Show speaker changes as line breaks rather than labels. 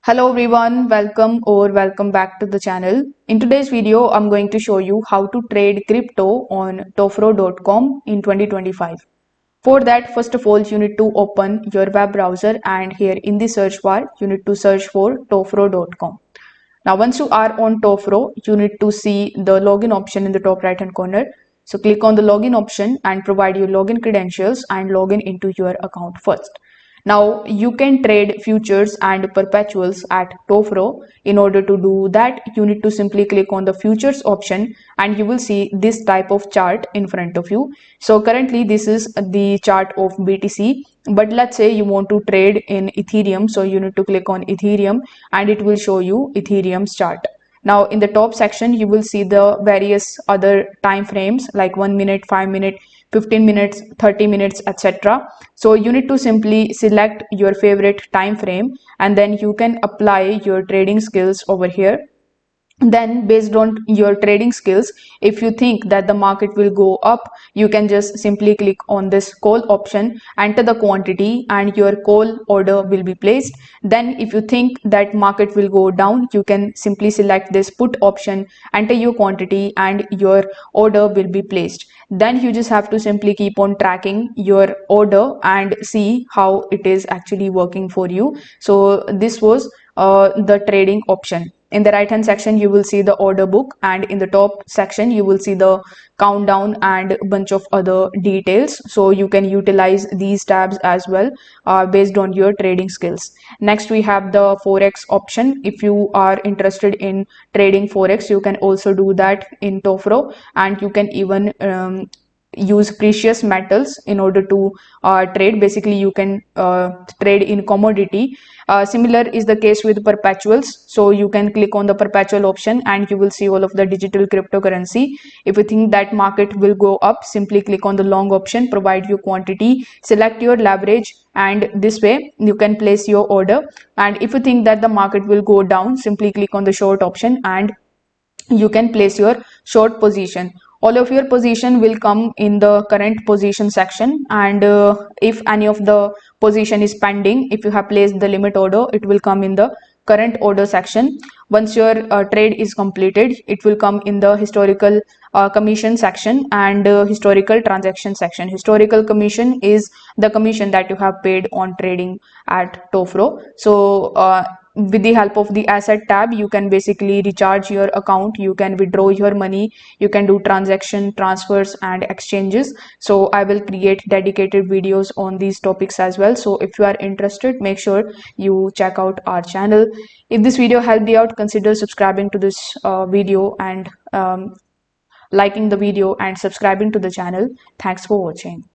Hello everyone, welcome back to the channel. In today's video, I'm going to show you how to trade crypto on Tofro.com in 2025. For that, first of all, you need to open your web browser and here in the search bar, you need to search for Tofro.com. Now, once you are on Tofro, you need to see the login option in the top right hand corner. So click on the login option and provide your login credentials and login into your account first. Now you can trade futures and perpetuals at Tofro. In order to do that, you need to simply click on the futures option and you will see this type of chart in front of you. So currently this is the chart of BTC, but let's say you want to trade in Ethereum. So you need to click on Ethereum and it will show you Ethereum's chart. Now in the top section, you will see the various other time frames like 1 minute, 5 minute, 15 minutes, 30 minutes, etc. So you need to simply select your favorite time frame and then you can apply your trading skills over here. Then based on your trading skills, if you think that the market will go up, you can just simply click on this call option, enter the quantity and your call order will be placed. Then if you think that market will go down, you can simply select this put option, enter your quantity and your order will be placed. Then you just have to simply keep on tracking your order and see how it is actually working for you. So this was the trading option. In the right hand section, you will see the order book and in the top section, you will see the countdown and a bunch of other details. So you can utilize these tabs as well based on your trading skills. Next, we have the Forex option. If you are interested in trading Forex, you can also do that in Tofro and you can even use precious metals in order to trade. Basically you can trade in commodity. Similar is the case with perpetuals. So you can click on the perpetual option and you will see all of the digital cryptocurrency. If you think that market will go up, simply click on the long option, provide your quantity, select your leverage, and this way you can place your order. And if you think that the market will go down, simply click on the short option and you can place your short position. All of your position will come in the current position section, and if any of the position is pending, if you have placed the limit order, it will come in the current order section. Once your trade is completed, it will come in the historical commission section and historical transaction section. Historical commission is the commission that you have paid on trading at Tofro. So with the help of the asset tab, you can basically recharge your account, you can withdraw your money, you can do transaction transfers and exchanges. So I will create dedicated videos on these topics as well. So if you are interested, make sure you check out our channel. If this video helped you out, consider subscribing to this video and liking the video and subscribing to the channel. Thanks for watching.